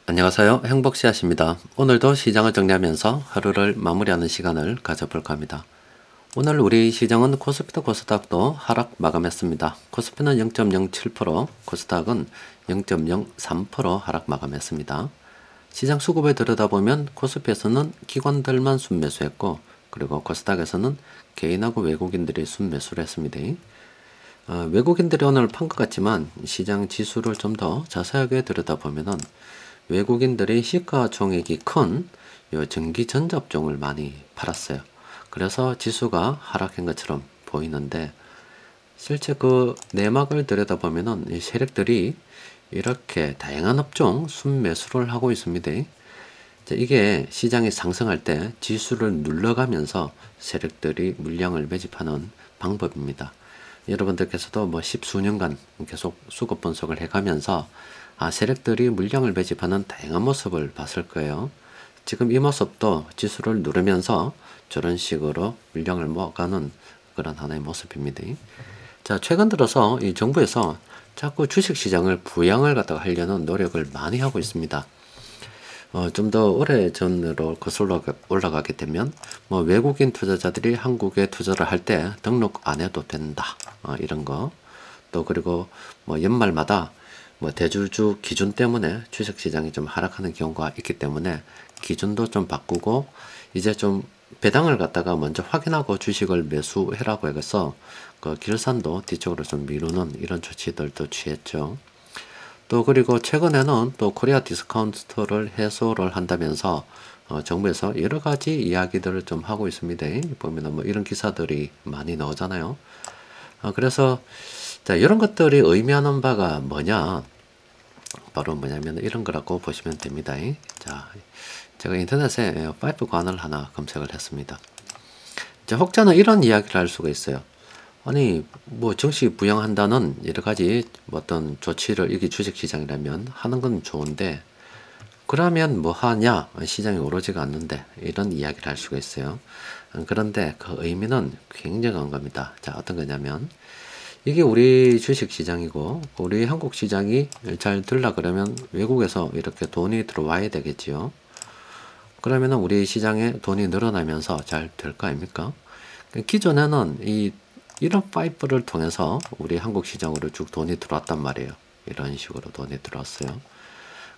안녕하세요. 행복씨앗입니다. 오늘도 시장을 정리하면서 하루를 마무리하는 시간을 가져볼까 합니다. 오늘 우리 시장은 코스피도 코스닥도 하락 마감했습니다. 코스피는 0.07%, 코스닥은 0.03% 하락 마감했습니다. 시장 수급을 들여다보면 코스피에서는 기관들만 순매수했고, 그리고 코스닥에서는 개인하고 외국인들이 순매수를 했습니다. 외국인들이 오늘 판 것 같지만 시장 지수를 좀 더 자세하게 들여다보면은 외국인들이 시가총액이 큰 전기전자업종을 많이 팔았어요. 그래서 지수가 하락한 것처럼 보이는데, 실제 그 내막을 들여다보면은 이 세력들이 이렇게 다양한 업종 순매수를 하고 있습니다. 이게 시장이 상승할 때 지수를 눌러가면서 세력들이 물량을 매집하는 방법입니다. 여러분들께서도 뭐 십수년간 계속 수급 분석을 해가면서 세력들이 물량을 매집하는 다양한 모습을 봤을 거예요. 지금 이 모습도 지수를 누르면서 저런 식으로 물량을 모아가는 그런 하나의 모습입니다. 자, 최근 들어서 이 정부에서 자꾸 주식시장을 부양을 갖다가 하려는 노력을 많이 하고 있습니다. 좀 더 오래전으로 거슬러 올라가게 되면 뭐 외국인 투자자들이 한국에 투자를 할 때 등록 안 해도 된다, 이런 거. 또 그리고 뭐 연말마다 뭐 대주주 기준 때문에 주식시장이 좀 하락하는 경우가 있기 때문에 기준도 좀 바꾸고 이제 좀 배당을 갖다가 먼저 확인하고 주식을 매수해라고 해서 그 결산도 뒤쪽으로 좀 미루는 이런 조치들도 취했죠. 또 그리고 최근에는 또 코리아 디스카운트를 해소를 한다면서 정부에서 여러 가지 이야기들을 좀 하고 있습니다. 보면은 뭐 이런 기사들이 많이 나오잖아요. 그래서 자, 이런 것들이 의미하는 바가 뭐냐? 바로 뭐냐면 이런 거라고 보시면 됩니다. 자, 제가 인터넷에 파이프 관을 하나 검색을 했습니다. 자, 혹자는 이런 이야기를 할 수가 있어요. 아니, 뭐 정식 부양한다는 여러 가지 어떤 조치를 이게 주식시장이라면 하는 건 좋은데, 그러면 뭐 하냐? 시장이 오르지가 않는데, 이런 이야기를 할 수가 있어요. 그런데 그 의미는 굉장한 겁니다. 자, 어떤 거냐면 이게 우리 주식시장이고 우리 한국 시장이 잘 들라 그러면 외국에서 이렇게 돈이 들어와야 되겠지요. 그러면은 우리 시장에 돈이 늘어나면서 잘 될 거 아닙니까? 기존에는 이런 파이프를 통해서 우리 한국 시장으로 쭉 돈이 들어왔단 말이에요. 이런 식으로 돈이 들어왔어요.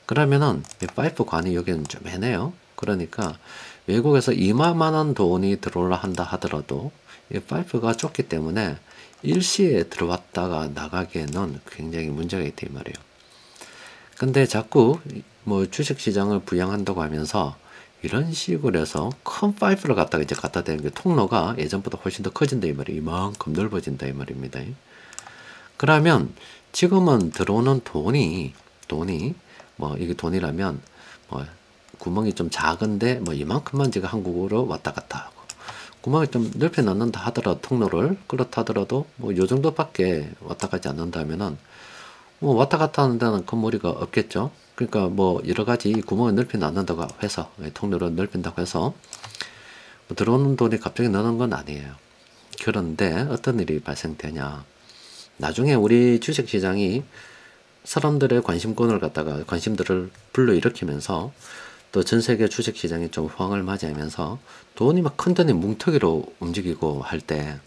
그러면은 이 파이프 관이 여기는 좀 애매해요. 그러니까 외국에서 이만한 돈이 들어올라 한다 하더라도 이 파이프가 좁기 때문에 일시에 들어왔다가 나가기에는 굉장히 문제가 있다 이 말이에요. 근데 자꾸 뭐 주식시장을 부양한다고 하면서 이런 식으로 해서 큰 파이프를 갖다가 이제 갖다 대는 게 통로가 예전보다 훨씬 더 커진다 이 말이에요. 이만큼 넓어진다 이 말입니다. 그러면 지금은 들어오는 돈이 뭐 이게 돈이라면 뭐 구멍이 좀 작은데 뭐 이만큼만 지금 한국으로 왔다 갔다 하고, 구멍을 좀 넓혀 놨는다 하더라도 통로를 그렇다 하더라도 뭐 요 정도밖에 왔다 가지 않는다면은 뭐 왔다 갔다 하는 데는 큰 무리가 없겠죠. 그러니까 뭐 여러 가지 구멍을 넓혀 놨는다고 해서 통로를 넓힌다고 해서 뭐 들어오는 돈이 갑자기 느는 건 아니에요. 그런데 어떤 일이 발생되냐, 나중에 우리 주식시장이 사람들의 관심권을 갖다가 관심들을 불러일으키면서 또 전세계 주식시장이 좀 호황을 맞이하면서 돈이 막 큰 돈이 뭉텅이로 움직이고 할 때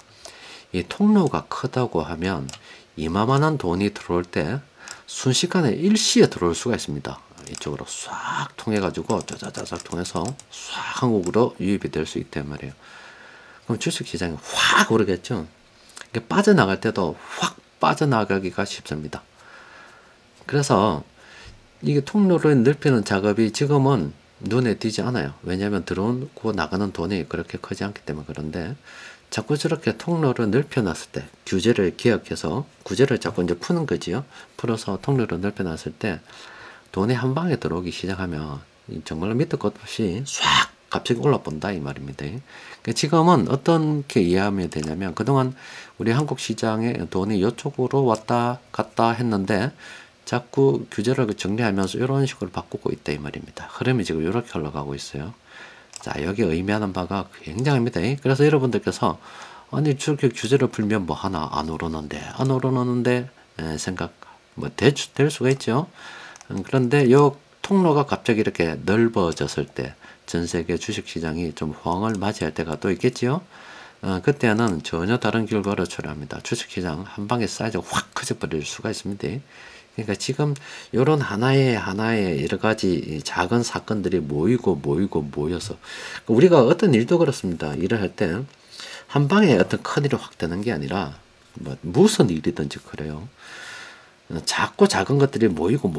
이 통로가 크다고 하면 이만한 돈이 들어올 때 순식간에 일시에 들어올 수가 있습니다. 이쪽으로 싹 통해 가지고 짜자자작 통해서 싹 한국으로 유입이 될 수 있단 말이에요. 그럼 주식시장이 확 오르겠죠. 이게 빠져나갈 때도 확 빠져나가기가 쉽습니다. 그래서 이게 통로를 넓히는 작업이 지금은 눈에 띄지 않아요. 왜냐하면 들어오고 나가는 돈이 그렇게 크지 않기 때문에. 그런데 자꾸 저렇게 통로를 넓혀놨을 때 규제를 기억해서 구제를 자꾸 이제 푸는 거지요. 풀어서 통로를 넓혀놨을 때 돈이 한 방에 들어오기 시작하면 정말로 밑도 끝 없이 싹 갑자기 올라본다 이 말입니다. 그러니까 지금은 어떻게 이해하면 되냐면 그동안 우리 한국 시장에 돈이 이쪽으로 왔다 갔다 했는데 자꾸 규제를 정리하면서 이런 식으로 바꾸고 있다 이 말입니다. 흐름이 지금 이렇게 흘러가고 있어요. 자, 여기 의미하는 바가 굉장합니다. 그래서 여러분들께서 아니 저렇게 규제를 풀면 뭐 하나 안 오르는데 생각 뭐 될 수가 있죠. 그런데 요 통로가 갑자기 이렇게 넓어졌을 때 전 세계 주식시장이 좀 호황을 맞이할 때가 또 있겠지요. 그때는 전혀 다른 결과를 초래합니다. 주식시장 한 방에 사이즈가 확 커져버릴 수가 있습니다. 그러니까 지금 이런 하나의 여러 가지 작은 사건들이 모여서 우리가 어떤 일도 그렇습니다. 일을 할 때 한 방에 어떤 큰 일이 확 되는 게 아니라 뭐 무슨 일이든지 그래요. 작고 작은 것들이 모이고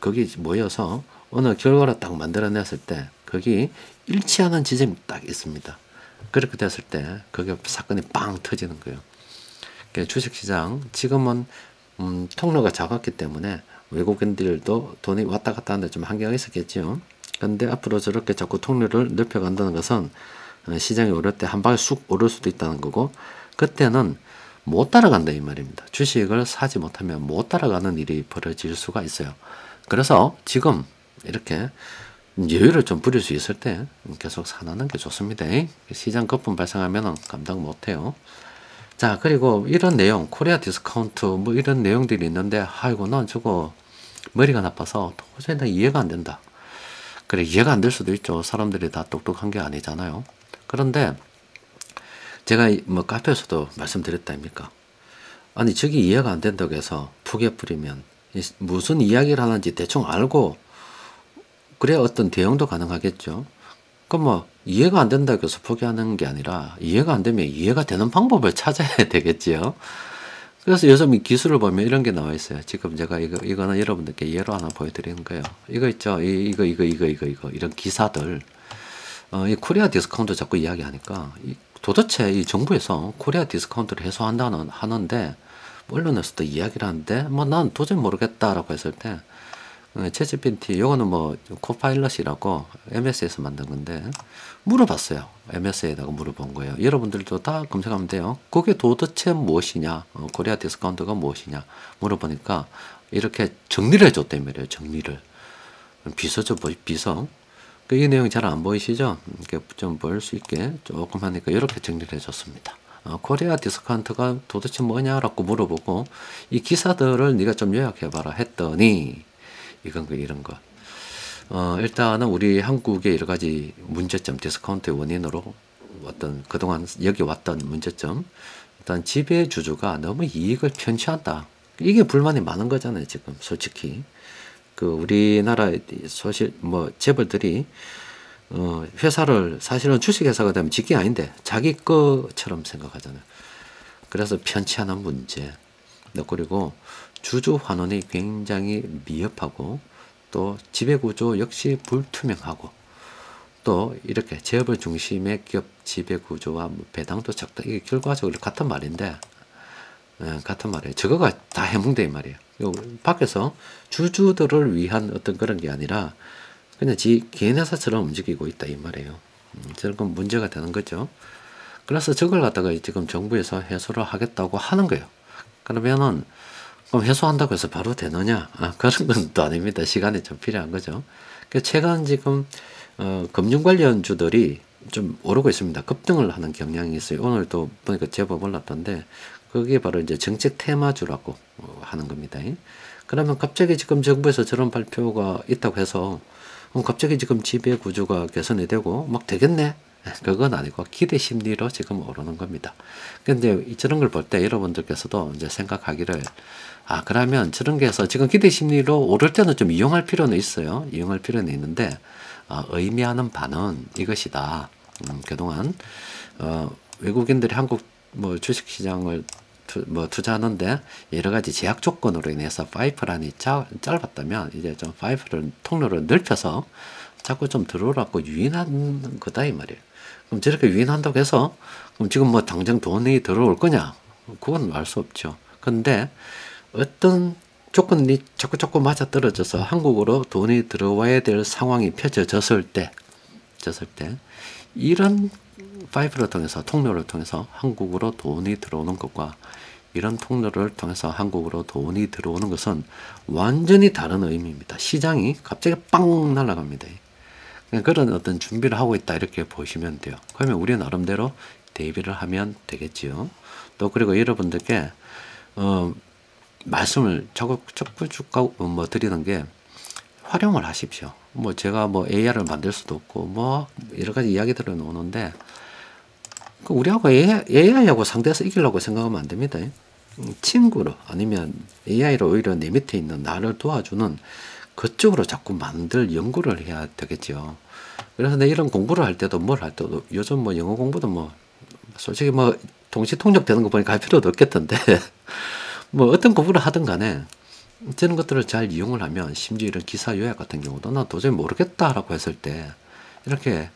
거기 모여서 어느 결과를 딱 만들어냈을 때 거기 일치하는 지점이 딱 있습니다. 그렇게 됐을 때 그게 사건이 빵 터지는 거예요. 그러니까 주식시장 지금은 통로가 작았기 때문에 외국인들도 돈이 왔다 갔다 하는데 좀 한계가 있었겠지요. 근데 앞으로 저렇게 자꾸 통로를 넓혀간다는 것은 시장이 오를 때 한 방에 쑥 오를 수도 있다는 거고, 그때는 못 따라간다 이 말입니다. 주식을 사지 못하면 못 따라가는 일이 벌어질 수가 있어요. 그래서 지금 이렇게 여유를 좀 부릴 수 있을 때 계속 사놓는 게 좋습니다. 시장 거품 발생하면 감당 못해요. 자, 그리고 이런 내용, 코리아 디스카운트 뭐 이런 내용들이 있는데, 아이고 난 저거 머리가 나빠서 도저히 나 이해가 안 된다. 그래, 이해가 안 될 수도 있죠. 사람들이 다 똑똑한 게 아니잖아요. 그런데 제가 뭐 카페에서도 말씀드렸다 아닙니까? 아니 저기 이해가 안 된다고 해서 푸게 뿌리면 무슨 이야기를 하는지 대충 알고 그래야 어떤 대응도 가능하겠죠. 그럼 뭐 이해가 안 된다고 해서 포기하는 게 아니라 이해가 안 되면 이해가 되는 방법을 찾아야 되겠지요. 그래서 요즘 이 기술을 보면 이런 게 나와 있어요. 지금 제가 이거는 여러분들께 예로 하나 보여드리는 거예요. 이거 있죠. 이거 이런 기사들. 이 코리아 디스카운트 자꾸 이야기하니까 도대체 이 정부에서 코리아 디스카운트를 하는데 언론에서도 이야기를 하는데 뭐 난 도저히 모르겠다라고 했을 때 챗GPT 요거는 뭐 코파일럿이라고 MS에서 만든 건데 물어봤어요. MS에다가 물어본 거예요. 여러분들도 다 검색하면 돼요. 그게 도대체 무엇이냐, 코리아 디스카운트가 무엇이냐 물어보니까 이렇게 정리를 해줬단 말이에요. 정리를. 비서죠, 비서. 이 내용이 잘 안 보이시죠? 이렇게 좀 보일 수 있게 조금 하니까 이렇게 정리를 해줬습니다. 코리아 디스카운트가 도대체 뭐냐라고 물어보고 이 기사들을 네가 좀 요약해봐라 했더니 이런 거. 일단은 우리 한국의 여러 가지 문제점, 디스카운트의 원인으로 그동안 여기 왔던 문제점. 일단 지배주주가 너무 이익을 편취한다. 이게 불만이 많은 거잖아요, 지금, 솔직히. 우리나라 재벌들이, 회사를 사실은 주식회사가 되면 직계 아닌데 자기 거처럼 생각하잖아요. 그래서 편취하는 문제. 그리고 주주 환원이 굉장히 미흡하고 또 지배구조 역시 불투명하고 또 이렇게 재벌 중심의 기업 지배구조와 배당도 적다. 이게 결과적으로 같은 말인데 같은 말이에요. 저거가 다 해몽돼 이 말이에요. 밖에서 주주들을 위한 어떤 그런 게 아니라 그냥 개인 회사처럼 움직이고 있다 이 말이에요. 저런 건 문제가 되는 거죠. 그래서 저걸 갖다가 지금 정부에서 해소를 하겠다고 하는 거예요. 그러면은 그럼 해소한다고 해서 바로 되느냐? 그런 건 또 아닙니다. 시간이 좀 필요한 거죠. 최근 지금 금융 관련주들이 좀 오르고 있습니다. 급등을 하는 경향이 있어요. 오늘도 보니까 제법 올랐던데 그게 바로 이제 정책 테마주라고 하는 겁니다. 그러면 갑자기 지금 정부에서 저런 발표가 있다고 해서 갑자기 지금 지배 구조가 개선이 되고 막 되겠네? 그건 아니고 기대 심리로 지금 오르는 겁니다. 근데 저런 걸 볼 때 여러분들께서도 이제 생각하기를 그러면 저런 게 해서 지금 기대 심리로 오를 때는 좀 이용할 필요는 있어요. 이용할 필요는 있는데 의미하는 바는 이것이다. 그동안 외국인들이 한국 주식시장을 투자하는데 여러 가지 제약 조건으로 인해서 파이프라인이 짧았다면 이제 좀 통로를 넓혀서 자꾸 좀 들어오라고 유인한 거다 이 말이에요. 그럼 저렇게 유인한다고 해서 그럼 지금 당장 돈이 들어올 거냐? 그건 알 수 없죠. 근데 어떤 조건이 자꾸 맞아 떨어져서 한국으로 돈이 들어와야 될 상황이 펼쳐졌을 때 이런 파이프를 통해서 통로를 통해서 한국으로 돈이 들어오는 것과 이런 통로를 통해서 한국으로 돈이 들어오는 것은 완전히 다른 의미입니다. 시장이 갑자기 빵 날아갑니다. 그런 어떤 준비를 하고 있다 이렇게 보시면 돼요. 그러면 우리 나름대로 대비를 하면 되겠지요. 또 그리고 여러분들께 말씀을 자꾸 드리는 게 활용을 하십시오. 뭐 제가 뭐 AI를 만들 수도 없고 뭐 여러 가지 이야기들을 나오는데 우리하고 AI하고 상대해서 이기려고 생각하면 안 됩니다. 친구로 아니면 AI로 오히려 내 밑에 있는 나를 도와주는 그쪽으로 자꾸 만들 연구를 해야 되겠죠. 그래서 내 이런 공부를 할 때도 뭘 할 때도 요즘 뭐 영어 공부도 뭐 솔직히 뭐 동시 통역되는 거 보니까 할 필요도 없겠던데 뭐 어떤 공부를 하든 간에 저런 것들을 잘 이용을 하면 심지어 이런 기사 요약 같은 경우도 나 도저히 모르겠다라고 했을 때 이렇게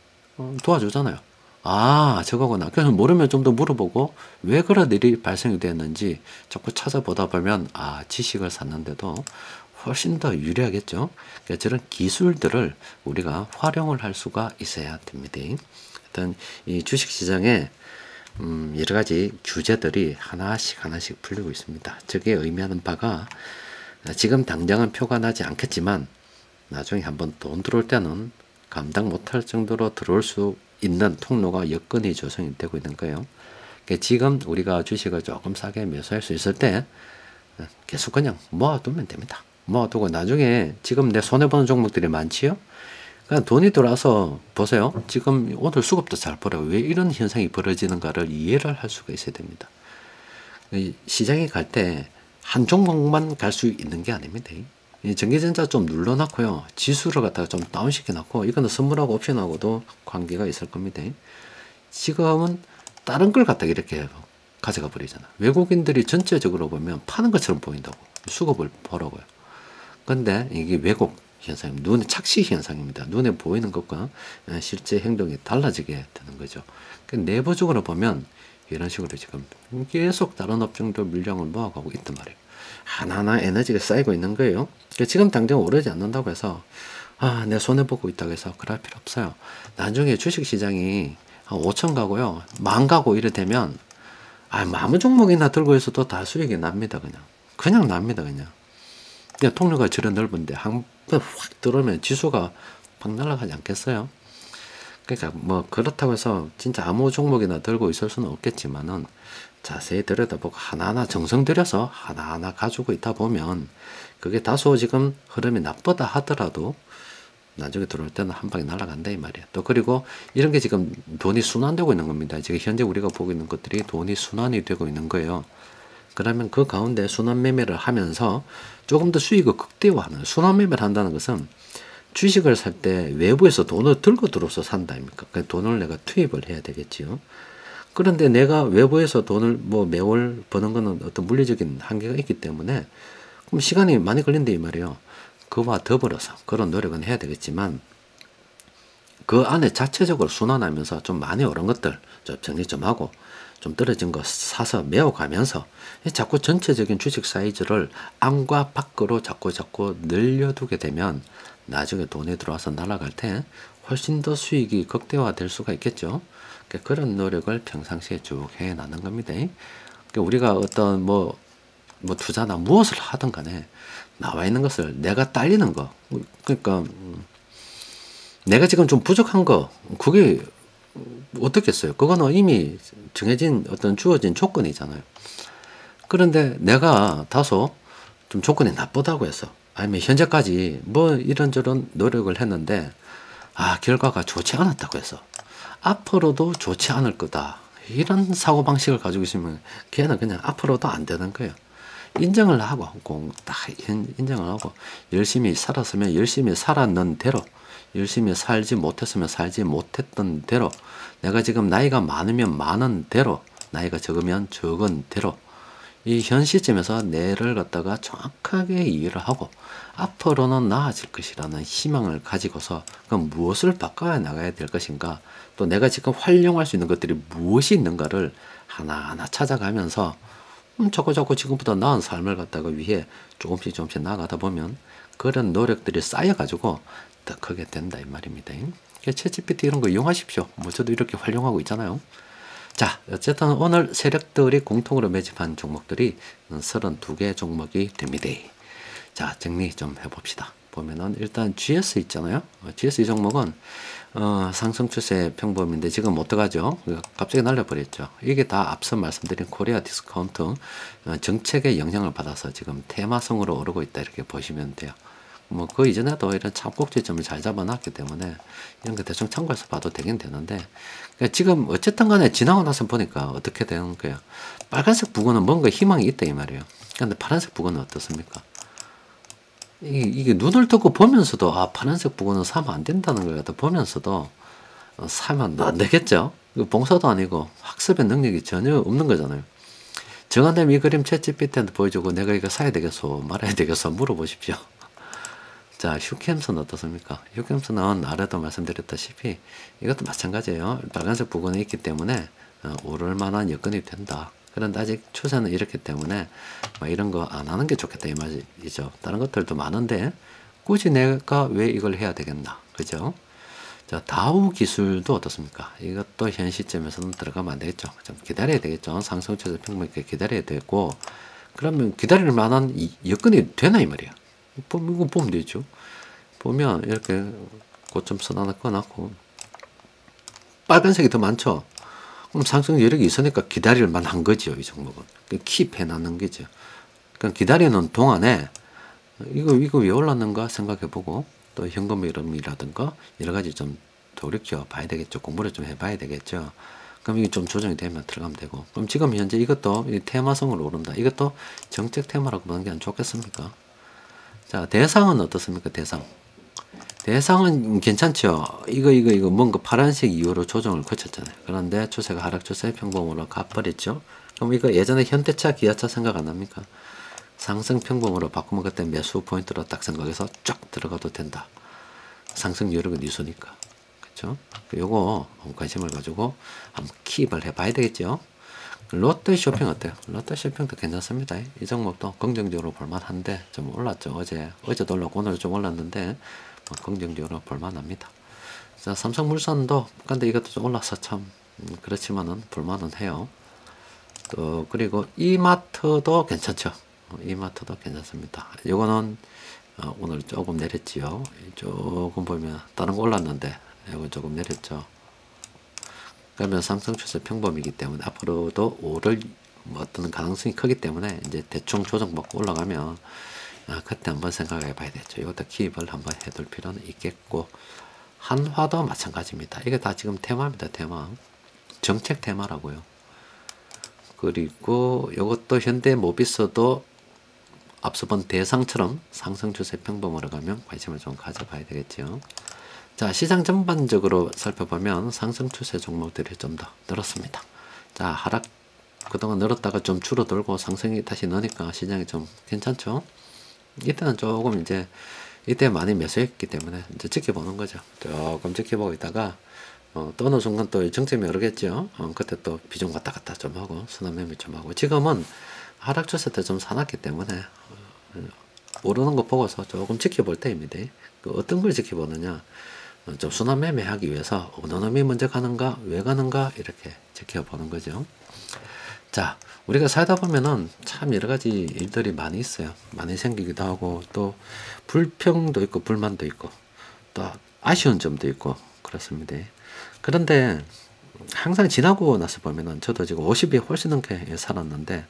도와주잖아요. 아, 저거구나. 그래서 모르면 좀 더 물어보고 왜 그런 일이 발생이 됐는지 자꾸 찾아보다 보면 아, 지식을 쌓는데도 훨씬 더 유리하겠죠. 그러니까 저런 기술들을 우리가 활용을 할 수가 있어야 됩니다. 일단 이 주식시장에 여러 가지 규제들이 하나씩 풀리고 있습니다. 저게 의미하는 바가 지금 당장은 표가 나지 않겠지만 나중에 한번 돈 들어올 때는 감당 못할 정도로 들어올 수 있는 통로가 여건이 조성이 되고 있는 거예요. 그러니까 지금 우리가 주식을 조금 싸게 매수할 수 있을 때 계속 그냥 모아두면 됩니다. 모아두고 나중에 지금 내 손해보는 종목들이 많지요? 그러니까 돈이 들어와서 보세요. 지금 오늘 수급도 잘 벌어요. 왜 이런 현상이 벌어지는가를 이해를 할 수가 있어야 됩니다. 시장에 갈 때 한 종목만 갈 수 있는 게 아닙니다. 전기전자 좀 눌러놨고요. 지수를 갖다가 좀 다운시켜놨고 이거는 선물하고 옵션하고도 관계가 있을 겁니다. 지금은 다른 걸 갖다가 이렇게 가져가 버리잖아. 외국인들이 전체적으로 보면 파는 것처럼 보인다고. 수급을 보라고요. 근데 이게 왜곡 현상, 눈의 착시 현상입니다. 눈에 보이는 것과 실제 행동이 달라지게 되는 거죠. 내부적으로 보면 이런 식으로 지금 계속 다른 업종들 물량을 모아가고 있단 말이에요. 하나하나 에너지가 쌓이고 있는 거예요. 지금 당장 오르지 않는다고 해서 아, 내 손해보고 있다고 해서 그럴 필요 없어요. 나중에 주식시장이 5천 가고요. 10,000 가고 이래 되면 아무 종목이나 들고 있어도 다 수익이 납니다. 그냥 납니다. 그냥 통로가 저런 넓은데 한 번 확 들어오면 지수가 팍 날아가지 않겠어요? 그러니까 뭐 그렇다고 해서 진짜 아무 종목이나 들고 있을 수는 없겠지만은 자세히 들여다보고 하나하나 정성 들여서 하나하나 가지고 있다 보면 그게 다소 지금 흐름이 나쁘다 하더라도 나중에 들어올 때는 한 방에 날아간다 이 말이야. 또 그리고 이런 게 지금 돈이 순환되고 있는 겁니다. 지금 현재 우리가 보고 있는 것들이 돈이 순환이 되고 있는 거예요. 그러면 그 가운데 순환 매매를 하면서 조금 더 수익을 극대화하는 순환 매매를 한다는 것은 주식을 살 때 외부에서 돈을 들고 들어서 산다 아닙니까? 그 돈을 내가 투입을 해야 되겠지요. 그런데 내가 외부에서 돈을 뭐 매월 버는 거는 어떤 물리적인 한계가 있기 때문에 그럼 시간이 많이 걸린다 이 말이에요. 그와 더불어서 그런 노력은 해야 되겠지만 그 안에 자체적으로 순환하면서 좀 많이 오른 것들 좀 정리 좀 하고 좀 떨어진 거 사서 메워가면서 자꾸 전체적인 주식 사이즈를 안과 밖으로 자꾸 늘려두게 되면 나중에 돈이 들어와서 날아갈 때 훨씬 더 수익이 극대화될 수가 있겠죠. 그런 노력을 평상시에 쭉 해나가는 겁니다. 우리가 어떤 뭐 투자나 무엇을 하든 간에 나와 있는 것을 내가 딸리는 거, 그러니까 내가 지금 좀 부족한 거, 그게 어떻겠어요? 그거는 이미 정해진 어떤 주어진 조건이잖아요. 그런데 내가 다소 좀 조건이 나쁘다고 해서 아니면 현재까지 뭐 이런저런 노력을 했는데 결과가 좋지 않았다고 해서 앞으로도 좋지 않을 거다. 이런 사고방식을 가지고 있으면 걔는 그냥 앞으로도 안 되는 거예요. 인정을 하고 딱 인정을 하고 열심히 살았으면 열심히 살았는 대로 열심히 살지 못했으면 살지 못했던 대로 내가 지금 나이가 많으면 많은 대로 나이가 적으면 적은 대로 이 현 시점에서 뇌를 갖다가 정확하게 이해를 하고 앞으로는 나아질 것이라는 희망을 가지고서 그럼 무엇을 바꿔야 나가야 될 것인가 또 내가 지금 활용할 수 있는 것들이 무엇이 있는가를 하나하나 찾아가면서 자꾸 지금보다 나은 삶을 갖다가 위해 조금씩 나아가다 보면 그런 노력들이 쌓여가지고 더 크게 된다 이 말입니다. 챗GPT 이런 거 이용하십시오. 뭐 저도 이렇게 활용하고 있잖아요. 자, 어쨌든 오늘 세력들이 공통으로 매집한 종목들이 32개 종목이 됩니다. 자, 정리 좀 해봅시다. 보면은 일단 GS 있잖아요. GS 이 종목은 상승 추세 평범인데 지금 어떡하죠? 갑자기 날려버렸죠. 이게 다 앞서 말씀드린 코리아 디스카운트 정책의 영향을 받아서 지금 테마성으로 오르고 있다 이렇게 보시면 돼요. 뭐 그 이전에도 이런 참곡지점을 잘 잡아놨기 때문에 이런 거 대충 참고해서 봐도 되긴 되는데, 그러니까 지금 어쨌든 간에 지나고 나서 보니까 어떻게 되는 거야. 빨간색 부근은 뭔가 희망이 있다 이 말이에요. 근데 파란색 부근은 어떻습니까? 이게 눈을 뜨고 보면서도 아 파란색 부근은 사면 안 된다는 걸 갖다 보면서도 사면 안 되겠죠. 봉사도 아니고 학습의 능력이 전혀 없는 거잖아요. 정한되면 이 그림 챗GPT한테 보여주고 내가 이거 사야 되겠어 말아야 되겠어 물어보십시오. 자, 휴캠스는 어떻습니까? 휴캠스는 아래도 말씀드렸다시피 이것도 마찬가지예요. 빨간색 부분이 있기 때문에 오를 만한 여건이 된다. 그런데 아직 추세는 이렇기 때문에 뭐 이런 거 안 하는 게 좋겠다 이 말이죠. 다른 것들도 많은데 굳이 내가 왜 이걸 해야 되겠나, 그죠? 자, 다우 기술도 어떻습니까? 이것도 현 시점에서는 들어가면 안 되겠죠. 좀 기다려야 되겠죠. 상승 추세 평균 기다려야 되고, 그러면 기다릴 만한 여건이 되나 이 말이야. 이거 보면 되죠. 보면 이렇게 고점 선 하나 꺼놨고 빨간색이 더 많죠. 그럼 상승 여력이 있으니까 기다릴 만한 거죠. 이 종목은 킵해 놨는 거죠. 그러니까 기다리는 동안에 이거 왜 올랐는가 생각해보고 또 현금 흐름이라든가 여러 가지 좀 돌이켜 봐야 되겠죠. 공부를 좀 해봐야 되겠죠. 그럼 이게 좀 조정이 되면 들어가면 되고. 그럼 지금 현재 이것도 테마성으로 오른다. 이것도 정책 테마라고 보는 게 안 좋겠습니까? 자, 대상은 어떻습니까? 대상은 괜찮죠. 이거 뭔가 파란색 이후로 조정을 거쳤잖아요. 그런데 추세가 하락 추세 평범으로 가버렸죠. 그럼 이거 예전에 현대차, 기아차 생각 안 납니까? 상승 평범으로 바꾸면 그때 매수 포인트로 딱 생각해서 쫙 들어가도 된다. 상승 여력은 이수니까. 그렇죠? 요거 관심을 가지고 한번 킵을 해봐야 되겠죠. 롯데 쇼핑 어때요? 롯데 쇼핑도 괜찮습니다. 이 종목도 긍정적으로 볼만한데 좀 올랐죠. 어제도 올랐고 오늘 좀 올랐는데 긍정적으로 볼만합니다. 자, 삼성물산도 근데 이것도 좀 올라서 참 그렇지만은 볼만은 해요. 또 그리고 이마트도 괜찮죠. 이마트도 괜찮습니다. 이거는 오늘 조금 내렸지요. 조금 보면 다른 거 올랐는데 이거 조금 내렸죠. 그러면 상승 추세 평범이기 때문에 앞으로도 오를 어떤 가능성이 크기 때문에 이제 대충 조정받고 올라가면 그때 한번 생각해 봐야 되죠. 이것도 기입을 한번 해둘 필요는 있겠고, 한화도 마찬가지입니다. 이게 다 지금 테마입니다. 테마. 정책 테마라고요. 그리고 이것도 현대모비스도 앞서 본 대상처럼 상승 추세 평범으로 가면 관심을 좀 가져봐야 되겠죠. 자, 시장 전반적으로 살펴보면 상승 추세 종목들이 좀 더 늘었습니다. 자, 하락 그동안 늘었다가 좀 줄어들고 상승이 다시 느니까 시장이 좀 괜찮죠. 이때는 조금 이때 많이 매수했기 때문에 이제 지켜보는 거죠. 조금 지켜보고 있다가 또 어느 순간 또 정점이 오르겠죠. 그때 또 비중 왔다 갔다 좀 하고 순환 매매 좀 하고, 지금은 하락 추세 때 좀 사놨기 때문에 오르는 거 보고서 조금 지켜볼 때입니다. 어떤 걸 지켜보느냐, 좀 순환 매매하기 위해서 어느 놈이 먼저 가는가 왜 가는가 이렇게 지켜보는 거죠. 자, 우리가 살다 보면은 참 여러 가지 일들이 많이 있어요. 많이 생기기도 하고 또 불평도 있고 불만도 있고 또 아쉬운 점도 있고 그렇습니다. 그런데 항상 지나고 나서 보면은 저도 지금 50이 훨씬 넘게 살았는데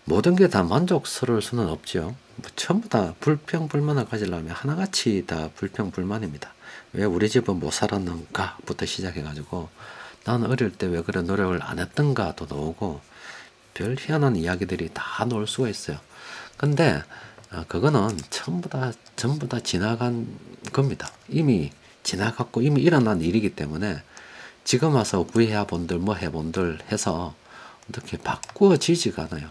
모든 게 다 만족스러울 수는 없죠. 전부 다 불평 불만을 가지려면 하나같이 다 불평 불만입니다. 왜 우리 집은 못 살았는가 부터 시작해 가지고 나는 어릴 때 왜 그런 노력을 안 했던가도 나오고 별 희한한 이야기들이 다 나올 수가 있어요. 근데 그거는 전부 다 지나간 겁니다. 이미 지나갔고 이미 일어난 일이기 때문에 지금 와서 구해야 본들 뭐 해본들 해서 어떻게 바꾸어지지가 않아요.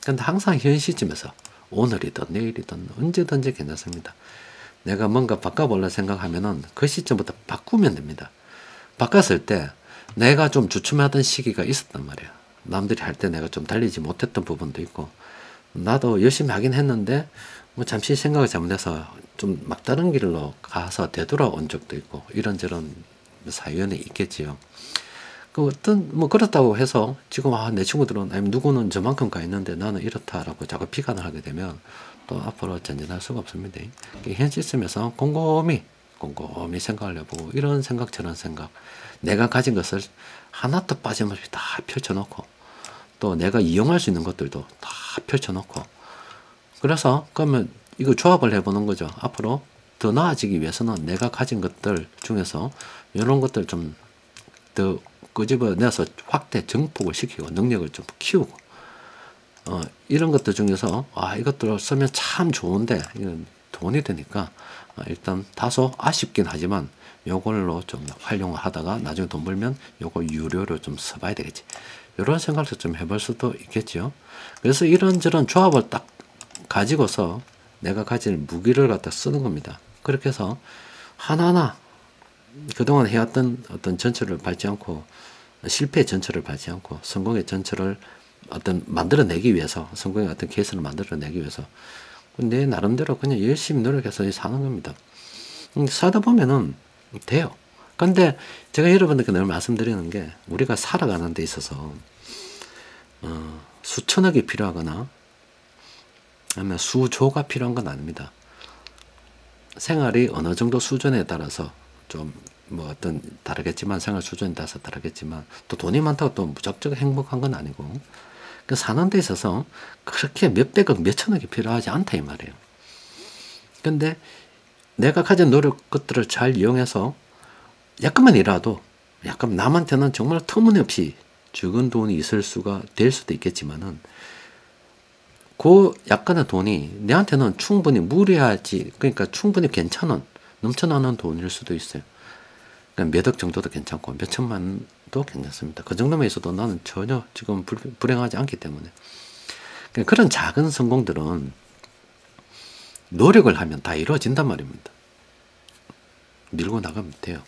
근데 항상 현 시점에서 오늘이든 내일이든 언제든지 괜찮습니다. 내가 뭔가 바꿔볼래 생각하면은 그 시점부터 바꾸면 됩니다. 바꿨을 때 내가 좀 주춤하던 시기가 있었단 말이야. 남들이 할 때 내가 좀 달리지 못했던 부분도 있고 나도 열심히 하긴 했는데 뭐 잠시 생각을 잘못해서 좀 막다른 길로 가서 되돌아온 적도 있고 이런저런 사연이 있겠지요. 그 어떤 뭐 그렇다고 해서 지금 내 친구들은 아니 누구는 저만큼 가 있는데 나는 이렇다라고 자꾸 비관을 하게 되면 또 앞으로 전진할 수가 없습니다. 현 시점에서 곰곰이 생각을 해보고 이런 생각 저런 생각 내가 가진 것을 하나도 빠짐없이 다 펼쳐놓고 또 내가 이용할 수 있는 것들도 다 펼쳐놓고 그래서 그러면 이거 조합을 해보는 거죠. 앞으로 더 나아지기 위해서는 내가 가진 것들 중에서 이런 것들 좀 더 끄집어내서 확대 증폭을 시키고 능력을 좀 키우고 이런 것들 중에서 이것들을 쓰면 참 좋은데 이건 돈이 되니까 일단 다소 아쉽긴 하지만 요걸로 좀 활용하다가 나중에 돈 벌면 요거 유료로 좀 써봐야 되겠지. 이런 생각도 좀 해볼 수도 있겠죠. 그래서 이런저런 조합을 딱 가지고서 내가 가진 무기를 갖다 쓰는 겁니다. 그렇게 해서 하나하나 그동안 해왔던 어떤 전철을 밟지 않고 실패의 전철을 밟지 않고 성공의 전철을 어떤 만들어내기 위해서 성공의 어떤 케이스를 만들어내기 위해서 내 나름대로 그냥 열심히 노력해서 사는 겁니다. 사다 보면은 돼요. 근데 제가 여러분들께 늘 말씀드리는 게 우리가 살아가는 데 있어서 수천억이 필요하거나 아니면 수조가 필요한 건 아닙니다. 생활이 어느 정도 수준에 따라서 좀 뭐 어떤 다르겠지만 생활 수준에 따라서 다르겠지만 또 돈이 많다고 또 무작정 행복한 건 아니고 그 사는 데 있어서 그렇게 몇백억 몇천억이 필요하지 않다 이 말이에요. 근데 내가 가진 노력 것들을 잘 이용해서 약간만이라도 약간 남한테는 정말 터무니없이 적은 돈이 있을 수가 될 수도 있겠지만은 그 약간의 돈이 내한테는 충분히 무리하지 그러니까 충분히 괜찮은 넘쳐나는 돈일 수도 있어요. 그러니까 몇 억 정도도 괜찮고 몇 천만도 괜찮습니다. 그 정도만 있어도 나는 전혀 지금 불행하지 않기 때문에 그러니까 그런 작은 성공들은 노력을 하면 다 이루어진단 말입니다. 밀고 나가면 돼요.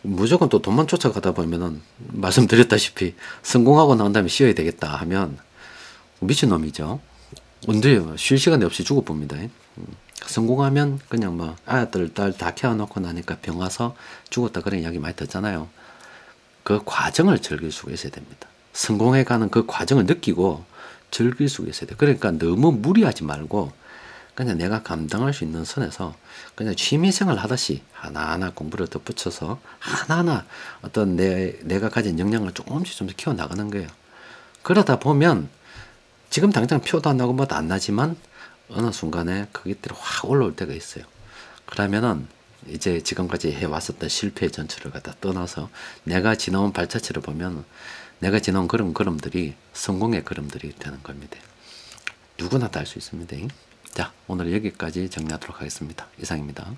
무조건 또 돈만 쫓아가다 보면은 말씀드렸다시피 성공하고 난 다음에 쉬어야 되겠다 하면 미친놈이죠. 언제요? 쉴 시간이 없이 죽어봅니다. 성공하면 그냥 뭐 아들 딸 다 키워놓고 나니까 병 와서 죽었다 그런 이야기 많이 듣잖아요. 그 과정을 즐길 수가 있어야 됩니다. 성공해가는 그 과정을 느끼고 즐길 수가 있어야 돼요. 그러니까 너무 무리하지 말고 그냥 내가 감당할 수 있는 선에서 그냥 취미생활 하듯이 하나하나 공부를 덧붙여서 하나하나 어떤 내가 가진 역량을 조금씩 키워나가는 거예요. 그러다 보면 지금 당장 표도 안 나고 뭐도 안 나지만 어느 순간에 그것들이 확 올라올 때가 있어요. 그러면은 이제 지금까지 해왔었던 실패의 전철을 갖다 떠나서 내가 지나온 발자취를 보면 내가 지나온 그런 걸음들이 성공의 걸음들이 되는 겁니다. 누구나 다 할 수 있습니다. 자, 오늘 여기까지 정리하도록 하겠습니다. 이상입니다.